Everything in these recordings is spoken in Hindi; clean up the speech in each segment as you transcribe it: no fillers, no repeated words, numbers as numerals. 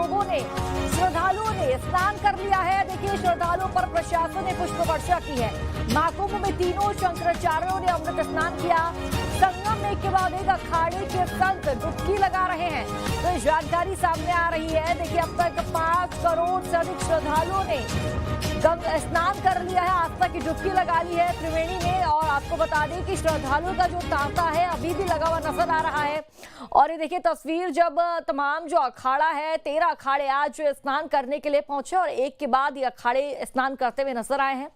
लोगों ने, श्रद्धालुओं ने स्नान कर लिया है। देखिए, श्रद्धालुओं पर प्रशासन ने पुष्प वर्षा की है। महाकुंभ में तीनों शंकराचार्यों ने अमृत स्नान किया। संगम में एक के बाद एक अखाड़े के संत डुबकी लगा रहे हैं। तो जानकारी सामने आ रही है। देखिए, अब तक 5 करोड़ से अधिक श्रद्धालुओं ने स्नान कर लिया है, आस्था की डुबकी लगा ली है त्रिवेणी में। और आपको बता दें कि श्रद्धालुओं का जो तांता है अभी भी लगा हुआ नजर आ रहा है। और ये देखिए तस्वीर, जब तमाम जो अखाड़ा है, 13 अखाड़े आज स्नान करने के लिए पहुंचे और एक के बाद ये अखाड़े स्नान करते हुए नजर आए हैं।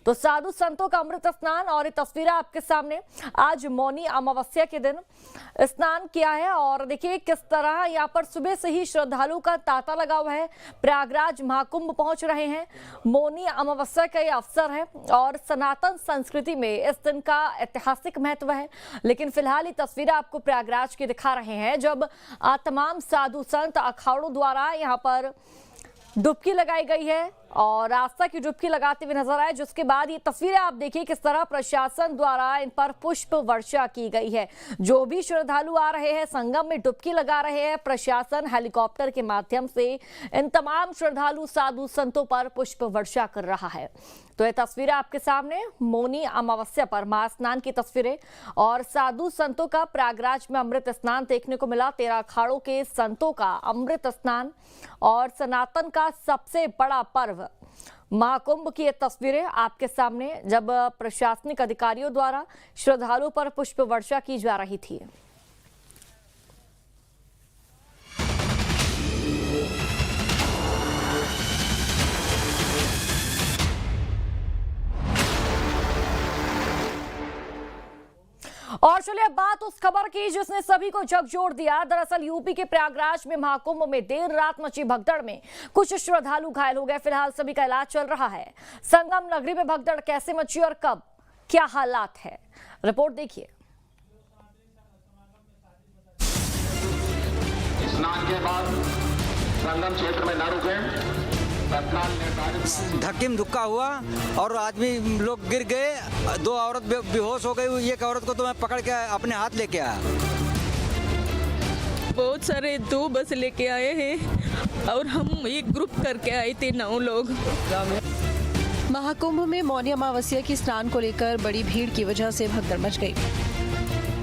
तो साधु संतों का अमृत स्नान, और ये तस्वीरें आपके सामने। आज मौनी अमावस्या के दिन स्नान किया है और देखिए किस तरह यहाँ पर सुबह से ही श्रद्धालुओं का तांता लगा हुआ है। प्रयागराज महाकुंभ पहुंच रहे हैं। मौनी अमावस्या का ये अवसर है और सनातन संस्कृति में इस दिन का ऐतिहासिक महत्व है। लेकिन फिलहाल ये तस्वीरें आपको प्रयागराज की दिखा रहे हैं, जब तमाम साधु संत अखाड़ों द्वारा यहाँ पर डुबकी लगाई गई है और आस्था की डुबकी लगाते हुए नजर आए। जिसके बाद ये तस्वीरें आप देखिए किस तरह प्रशासन द्वारा इन पर पुष्प वर्षा की गई है। जो भी श्रद्धालु आ रहे हैं, संगम में डुबकी लगा रहे हैं, प्रशासन हेलीकॉप्टर के माध्यम से इन तमाम श्रद्धालु साधु संतों पर पुष्प वर्षा कर रहा है। तो ये तस्वीरें आपके सामने मौनी अमावस्या पर महास्नान की तस्वीरें और साधु संतों का प्रयागराज में अमृत स्नान देखने को मिला। 13 अखाड़ों के संतों का अमृत स्नान और सनातन का सबसे बड़ा पर्व महाकुंभ की ये तस्वीरें आपके सामने, जब प्रशासनिक अधिकारियों द्वारा श्रद्धालुओं पर पुष्प वर्षा की जा रही थी। और चलिए अब बात उस खबर की जिसने सभी को झकझोर दिया। दरअसल यूपी के प्रयागराज में महाकुंभ में देर रात मची भगदड़ में कुछ श्रद्धालु घायल हो गए। फिलहाल सभी का इलाज चल रहा है। संगम नगरी में भगदड़ कैसे मची और कब, क्या हालात है, रिपोर्ट देखिए। स्नान के बाद संगम क्षेत्र में न रुके, धक्का धुक्का हुआ और आदमी लोग गिर गए। 2 औरत बेहोश हो गई। एक औरत को तो मैं पकड़ के अपने हाथ लेके आया। बहुत सारे 2 बस लेके आए हैं और हम एक ग्रुप करके आए थे 9 लोग। महाकुंभ में मौनी अमावस्या की स्नान को लेकर बड़ी भीड़ की वजह से भगदड़ मच गई।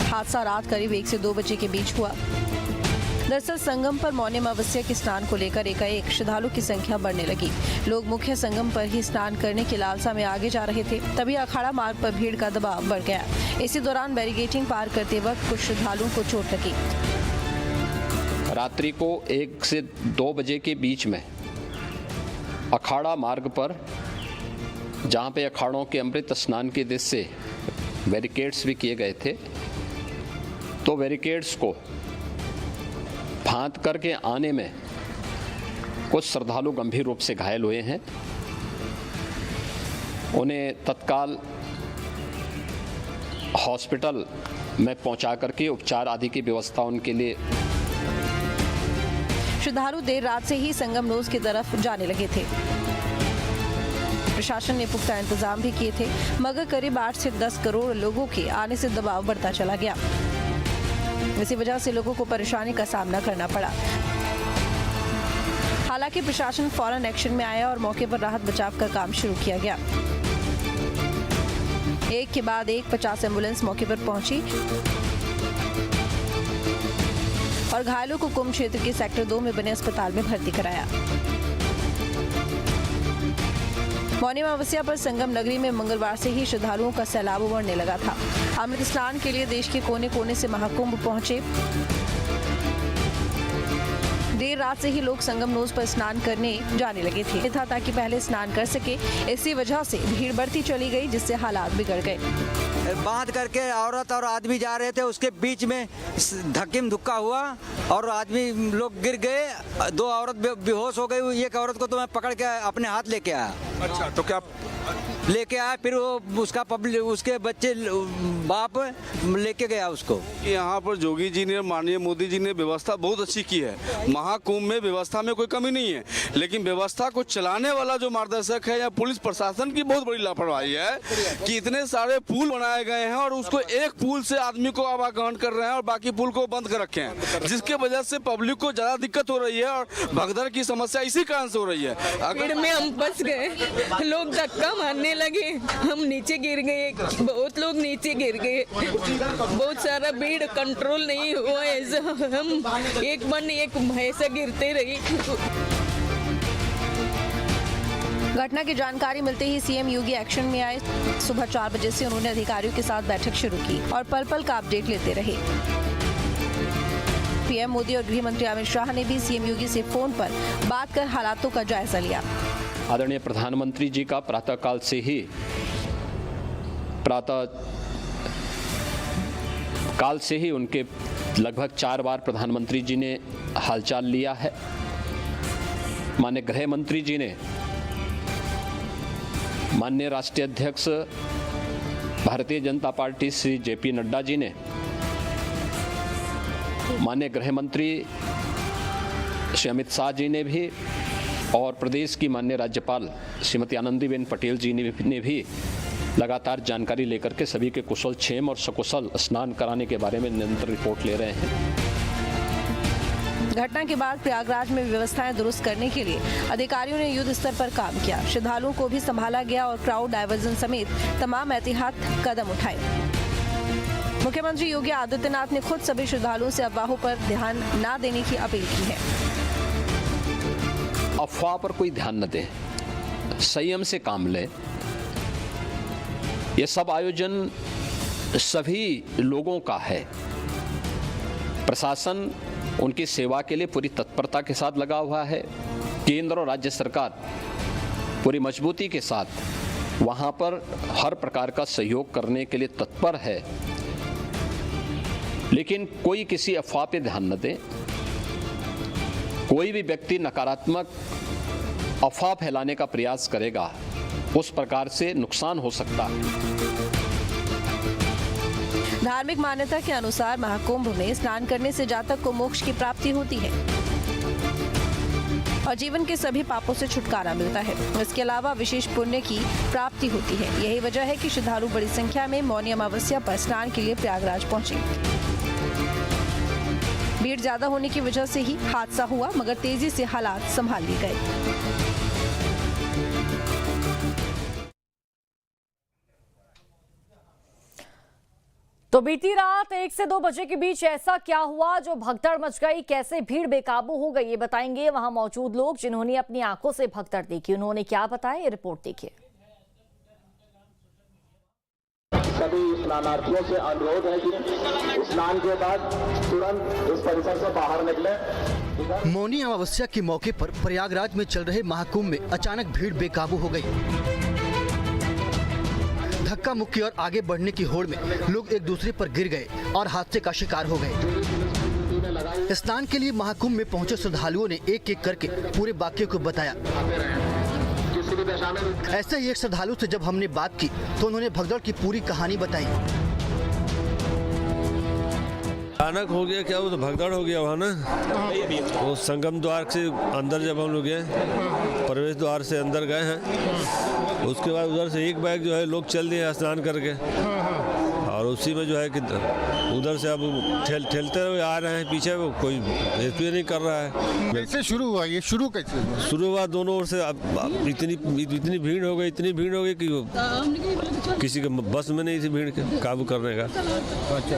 हादसा रात करीब 1 से 2 बजे के बीच हुआ। दरअसल संगम पर मौनी अमावस्या के स्नान को लेकर एकाएक श्रद्धालु की संख्या बढ़ने लगी। लोग मुख्य संगम पर ही स्नान करने की लालसा में आगे जा रहे थे। तभी अखाड़ा मार्ग पर भीड़ का दबाव बढ़ गया। इसी दौरान बैरिकेडिंग पार करते वक्त कुछ श्रद्धालुओं को चोट लगी। रात्रि को 1 से 2 बजे के बीच में अखाड़ा मार्ग पर, जहाँ पे अखाड़ों के अमृत स्नान के दृश्य से बैरिकेड्स भी किए गए थे, तो बैरिकेड्स को फांद करके आने में कुछ श्रद्धालु गंभीर रूप से घायल हुए हैं। उन्हें तत्काल हॉस्पिटल में पहुंचा करके उपचार आदि की व्यवस्था उनके लिए। श्रद्धालु देर रात से ही संगम नोज की तरफ जाने लगे थे। प्रशासन ने पुख्ता इंतजाम भी किए थे, मगर करीब 8 से 10 करोड़ लोगों के आने से दबाव बढ़ता चला गया। इसी वजह से लोगों को परेशानी का सामना करना पड़ा। हालांकि प्रशासन फौरन एक्शन में आया और मौके पर राहत बचाव का काम शुरू किया गया। एक के बाद एक 50 एम्बुलेंस मौके पर पहुंची और घायलों को कुंभ क्षेत्र के सेक्टर 2 में बने अस्पताल में भर्ती कराया। मौनी अमावस्या पर संगम नगरी में मंगलवार से ही श्रद्धालुओं का सैलाब उमड़ने लगा था। अमृत स्नान के लिए देश के कोने कोने से महाकुंभ पहुंचे। देर रात से ही लोग संगम नोज पर स्नान करने जाने लगे थे ताकि पहले स्नान कर सके। इसी वजह से भीड़ बढ़ती चली गई, जिससे हालात बिगड़ गए। बांध करके औरत और आदमी जा रहे थे, उसके बीच में धक्का धुक्का हुआ और आदमी लोग गिर गए। 2 औरत बेहोश हो गई। एक औरत को तो मैं पकड़ के अपने हाथ लेके आया। अच्छा, तो क्या लेके आया, फिर वो उसका पब्लिक उसके बच्चे बाप लेके गया उसको। यहाँ पर योगी जी ने, माननीय मोदी जी ने व्यवस्था बहुत अच्छी की है। महाकुंभ में व्यवस्था में कोई कमी नहीं है, लेकिन व्यवस्था को चलाने वाला जो मार्गदर्शक है या पुलिस प्रशासन की बहुत बड़ी लापरवाही है कि इतने सारे पुल बनाए गए हैं और उसको एक पुल से आदमी को आवागमन कर रहे हैं और बाकी पुल को बंद कर रखे हैं, जिसके वजह से पब्लिक को ज्यादा दिक्कत हो रही है और भगदड़ की समस्या इसी कारण से हो रही है। भीड़ में हम फंस गए, लोग धक्का मारने लगे, हम नीचे गिर गए, बहुत लोग नीचे गिर गए, बहुत सारा भीड़ कंट्रोल नहीं हुआ, ऐसा हम एक मन एक ऐसा गिरते रही। घटना की जानकारी मिलते ही सीएम योगी एक्शन में आए। सुबह 4 बजे से उन्होंने अधिकारियों के साथ बैठक शुरू की और पल पल का अपडेट लेते रहे। पीएम मोदी और गृह मंत्री अमित शाह ने भी सीएम योगी से फोन पर बात कर हालातों का जायजा लिया। आदरणीय प्रधानमंत्री जी का प्रातःकाल से ही उनके लगभग 4 बार प्रधानमंत्री जी ने हालचाल लिया है। माननीय गृह मंत्री जी ने, माननीय राष्ट्रीय अध्यक्ष भारतीय जनता पार्टी श्री जेपी नड्डा जी ने, माननीय गृह मंत्री श्री अमित शाह जी ने भी और प्रदेश की माननीय राज्यपाल श्रीमती आनंदीबेन पटेल जी ने भी लगातार जानकारी लेकर के सभी के कुशल क्षेम और सकुशल स्नान कराने के बारे में निरंतर रिपोर्ट ले रहे हैं। घटना के बाद प्रयागराज में व्यवस्थाएं दुरुस्त करने के लिए अधिकारियों ने युद्ध स्तर पर काम किया। श्रद्धालुओं को भी संभाला गया और क्राउड डायवर्जन समेत तमाम एहतियात कदम उठाए। मुख्यमंत्री योगी आदित्यनाथ ने खुद सभी श्रद्धालुओं से अफवाहों पर ध्यान न देने की अपील की है। अफवाह पर कोई ध्यान न दें, संयम से काम लें। ये सब आयोजन सभी लोगों का है। प्रशासन उनकी सेवा के लिए पूरी तत्परता के साथ लगा हुआ है। केंद्र और राज्य सरकार पूरी मजबूती के साथ वहां पर हर प्रकार का सहयोग करने के लिए तत्पर है। लेकिन कोई किसी अफवाह पे ध्यान न दे। कोई भी व्यक्ति नकारात्मक अफवाह फैलाने का प्रयास करेगा, उस प्रकार से नुकसान हो सकता है। धार्मिक मान्यता के अनुसार महाकुंभ में स्नान करने से जातक को मोक्ष की प्राप्ति होती है और जीवन के सभी पापों से छुटकारा मिलता है। इसके अलावा विशेष पुण्य की प्राप्ति होती है। यही वजह है कि श्रद्धालु बड़ी संख्या में मौनी अमावस्या पर स्नान के लिए प्रयागराज पहुंचे। भीड़ ज्यादा होने की वजह से ही हादसा हुआ, मगर तेजी से हालात संभाल लिए गए। तो बीती रात 1 से 2 बजे के बीच ऐसा क्या हुआ जो भगदड़ मच गई, कैसे भीड़ बेकाबू हो गई, ये बताएंगे वहां मौजूद लोग जिन्होंने अपनी आंखों से भगदड़ देखी। उन्होंने क्या बताया, ये रिपोर्ट देखिए। सभी स्नानार्थियों से अनुरोध है कि स्नान के बाद तुरंत इस परिसर से बाहर निकलें। मौनी अमावस्या के मौके पर प्रयागराज में चल रहे महाकुंभ में अचानक भीड़ बेकाबू हो गई। धक्का मुक्की और आगे बढ़ने की होड़ में लोग एक दूसरे पर गिर गए और हादसे का शिकार हो गए। स्नान के लिए महाकुंभ में पहुंचे श्रद्धालुओं ने एक एक करके पूरे वाक्य को बताया। ऐसे ही एक श्रद्धालु से जब हमने बात की तो उन्होंने भगदड़ की पूरी कहानी बताई। अचानक हो गया क्या, वो तो भगदड़ हो गया वहाँ ना। वो संगम द्वार से अंदर जब हम लोग गए, प्रवेश द्वार से अंदर गए हैं, उसके बाद उधर से एक बैग जो है लोग चल दिए स्नान करके, और उसी में जो है कि उधर से अब ठेलते हुए आ रहे हैं पीछे, वो कोई रेस्क्यू नहीं कर रहा है। कैसे शुरू हुआ ये? शुरू कैसे हुआ? शुरू हुआ दोनों ओर से। अब इतनी भीड़ हो गई कि किसी के बस में नहीं थी भीड़ के काबू करने का। अच्छा।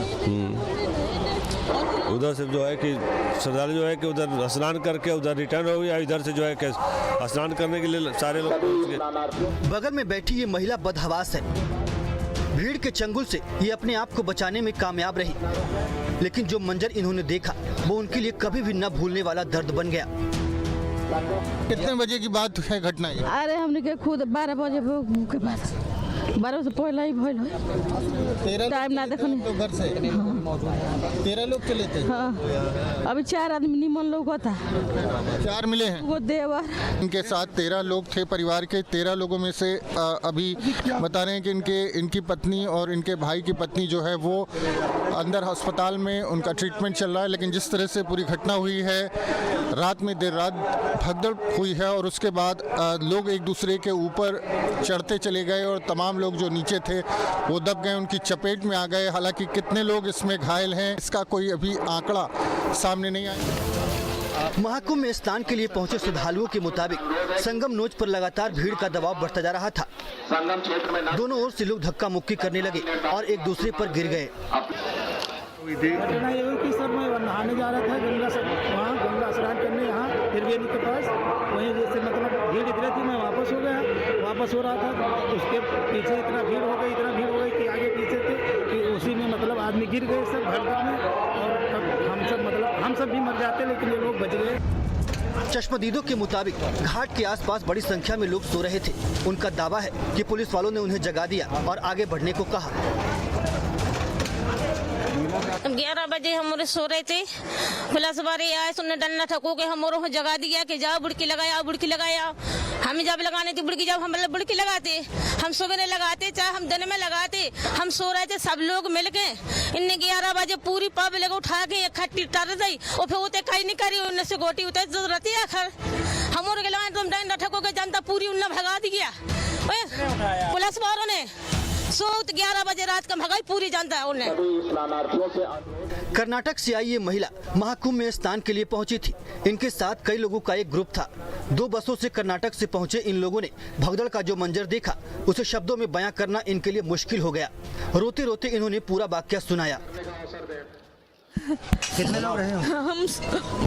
उधर से जो है कि श्रद्धालु जो है कि उधर स्नान करके उधर रिटर्न हो गया, इधर से जो है कि स्नान करने के लिए सारे लोग पहुंच गए। बगल में बैठी ये महिला बदहवास है। भीड़ के चंगुल से ये अपने आप को बचाने में कामयाब रही, लेकिन जो मंजर इन्होंने देखा वो उनके लिए कभी भी न भूलने वाला दर्द बन गया। कितने बजे की बात है घटना ये? अरे हमने के खुद 12 बजे के बाद 12 से पहले ही भइल है। टाइम ना देखनी घर से मौजूद हैं। 13 लोग चले थे। हाँ, अभी 4 आदमी निमन लोग होता 4 मिले हैं। वो देवर इनके साथ 13 लोग थे परिवार के। 13 लोगों में से अभी बता रहे हैं कि इनकी पत्नी और इनके भाई की पत्नी जो है वो अंदर अस्पताल में उनका ट्रीटमेंट चल रहा है। लेकिन जिस तरह से पूरी घटना हुई है, रात में देर रात भगदड़ हुई है और उसके बाद लोग एक दूसरे के ऊपर चढ़ते चले गए और तमाम लोग जो नीचे थे वो दब गए, उनकी चपेट में आ गए। हालांकि कितने लोग इसमें घायल हैं इसका कोई अभी आंकड़ा सामने नहीं आया। महाकुंभ में स्नान के लिए पहुंचे श्रद्धालुओं के मुताबिक संगम नोच पर लगातार भीड़ का दबाव बढ़ता जा रहा था। संगम क्षेत्र में दोनों ओर से लोग धक्का मुक्की करने लगे और एक दूसरे पर गिर गए। घटना ये हुई कि सर मैं नहाने जा रहा था गंगा स्नान करने यहाँ त्रिवेणी के पास। वहीं जैसे मतलब भीड़ इतनी थी, मैं वापस हो रहा था, उसके पीछे इतना भीड़ हो गई कि आगे पीछे थे कि उसी में मतलब आदमी गिर गए सब भड़का में। और हम सब भी मर जाते लेकिन ये लोग बच गए। चश्मदीदों के मुताबिक घाट के आसपास बड़ी संख्या में लोग सो रहे थे। उनका दावा है कि पुलिस वालों ने उन्हें जगा दिया और आगे बढ़ने को कहा। 11 बजे हम सो रहे थे, पुलिस वाले आए, सुनने डंडा ठको के हम जगा दिया कि जाओ बुड़की लगाया। हम जब लगाने थी बुड़की, जब हम बुड़की लगाते, हम सुबह लगाते चाहे हम दिन में लगाते, हम सो रहे थे सब लोग मिलके। इनने 11 बजे पूरी पब्लिक उठा के इकट्ठी कर दी और फिर उते कहीं नहीं करी, उनने से गोटी उतर जरूरत है आखिर हम और गए तुम डंडा ठको के जनता पूरी उन्हें भगा दिया पुलिस वालों ने। 11 बजे रात का भगाई पूरी जनता उन्हें। कर्नाटक से आई ये महिला महाकुंभ में स्नान के लिए पहुंची थी। इनके साथ कई लोगों का एक ग्रुप था। 2 बसों से कर्नाटक से पहुंचे इन लोगों ने भगदड़ का जो मंजर देखा उसे शब्दों में बयां करना इनके लिए मुश्किल हो गया। रोते रोते इन्होंने पूरा वाकया सुनाया। कितने लोग रहे हो? हम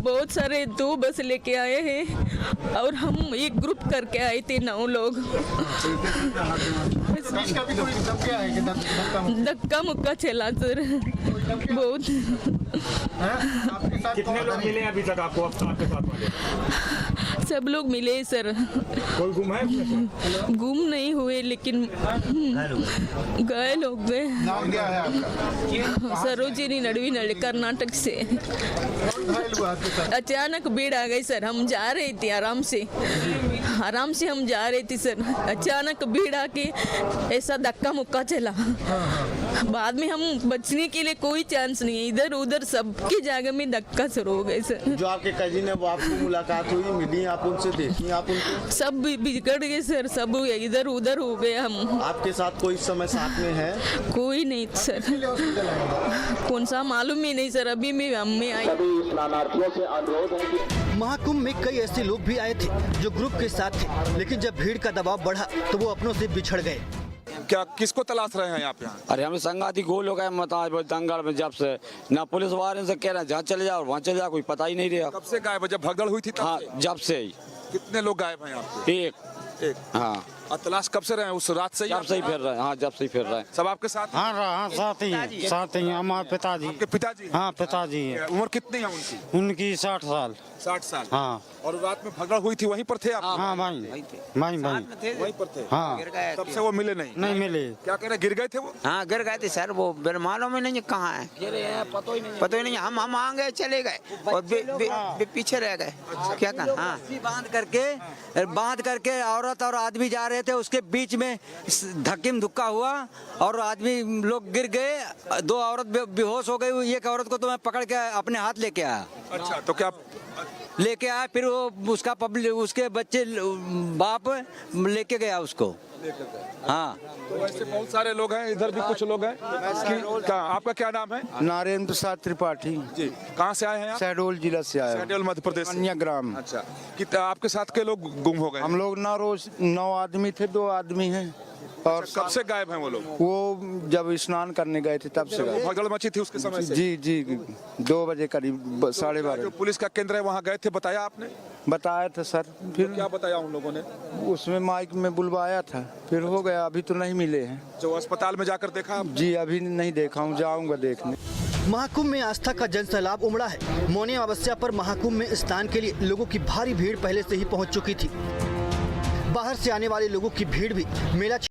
बहुत सारे 2 बस लेके आए हैं और हम एक ग्रुप करके आए थे 9 लोग। धक्का मुक्का चला सर बहुत। कितने लोग मिले अभी तक आपको आपके साथ वाले? सब लोग मिले सर। कोई गुम है? गुम नहीं हुए लेकिन घायल हो गए। नाम क्या है आपका? सरोजिनी नड़वी नल कर्नाटक से। अचानक भीड़ आ गई सर, हम जा रहे थे आराम से हम जा रहे थे सर। अचानक भीड़ आके ऐसा धक्का मुक्का चला। बाद में हम बचने के लिए कोई चांस नहीं है, इधर उधर सबकी जगह में धक्का शुरू हो गए सर। जो आपके कजिन है वो आपको मुलाकात हुई, मिली, आप उनसे देखी, आप उनको? सब बिगड़ गए सर, सब इधर उधर हो गए हम। आपके साथ कोई समय साथ में है? कोई नहीं सर, कौन सा मालूम ही नहीं सर। अभी मैं हमें आई। महाकुंभ में कई ऐसे लोग भी आए थे जो ग्रुप के साथ थे, लेकिन जब भीड़ का दबाव बढ़ा तो वो अपनों से बिछड़ गए। क्या किसको तलाश रहे हैं आप यहाँ? अरे हम संगाती गोल हो गए दंगल में, जब से ना पुलिस वाले से कह रहे हैं जहाँ चले जाओ वहाँ चले जाओ, कोई पता ही नहीं रहा। कब से गायब है? जब भगदड़ हुई थी तब? हाँ, जब से ही। कितने लोग गायब हैं यहाँ पे? एक। हाँ, और तलाश कब से रहे हैं? उस रात से ही? जब से ही फिर रहे हैं। हाँ, जब से ही फिर रहे हैं। सब आपके साथ? हाँ साथ ही हमारे पिताजी। आपके पिताजी? हाँ पिताजी है। उम्र कितनी है उनकी? उनकी 60 साल। 60 साल? हाँ। और रात में भगदड़ हुई थी वहीं पर थे आप? हाँ भाई वहीं पर थे। हाँ। तब से वो मिले नहीं मिले। क्या कह रहे, गिर गए थे वो? हाँ, गिर गए थे सर, वो मालूम ही नहीं कहाँ है, पता ही नहीं। हम आ गए, चले गए और पीछे रह गए। क्या कहा? हाँ, बांध करके औरत और आदमी जा रहे थे, उसके बीच में धक्के में धुक्का हुआ और आदमी लोग गिर गए। 2 औरत बेहोश हो गई। एक औरत को तो मैं पकड़ के अपने हाथ लेके आया। अच्छा, तो क्या लेके आया? फिर वो उसका पब्लिक, उसके बच्चे बाप लेके गया उसको। हाँ, तो ऐसे बहुत सारे लोग हैं, इधर भी कुछ लोग हैं। आपका क्या नाम है? नारायण प्रसाद त्रिपाठी जी। कहाँ से आए हैं आप? शहडोल जिला से आए। शहडोल मध्य प्रदेश। ग्राम। अच्छा, कितना आपके साथ के लोग गुम हो गए? हम लोग ना रोज 9 आदमी थे, 2 आदमी हैं। और कब से गायब हैं वो लोग? वो जब स्नान करने गए थे तब से गायब। भगदड़ मची थी उसके समय से? जी 2 बजे करीब 12:30। जो पुलिस का केंद्र है वहाँ गए थे, बताया आपने? बताया था सर। फिर क्या बताया उन लोगों ने? उसमें माइक में बुलवाया था, फिर हो गया। अभी तो नहीं मिले हैं। जो अस्पताल में जाकर देखा? जी अभी नहीं देखा हूँ, जाऊँगा देखने। महाकुंभ में आस्था का जनसैलाब उमड़ा है। मौनी अमावस्या पर महाकुंभ में स्नान के लिए लोगों की भारी भीड़ पहले से ही पहुंच चुकी थी। बाहर से आने वाले लोगों की भीड़ भी मेला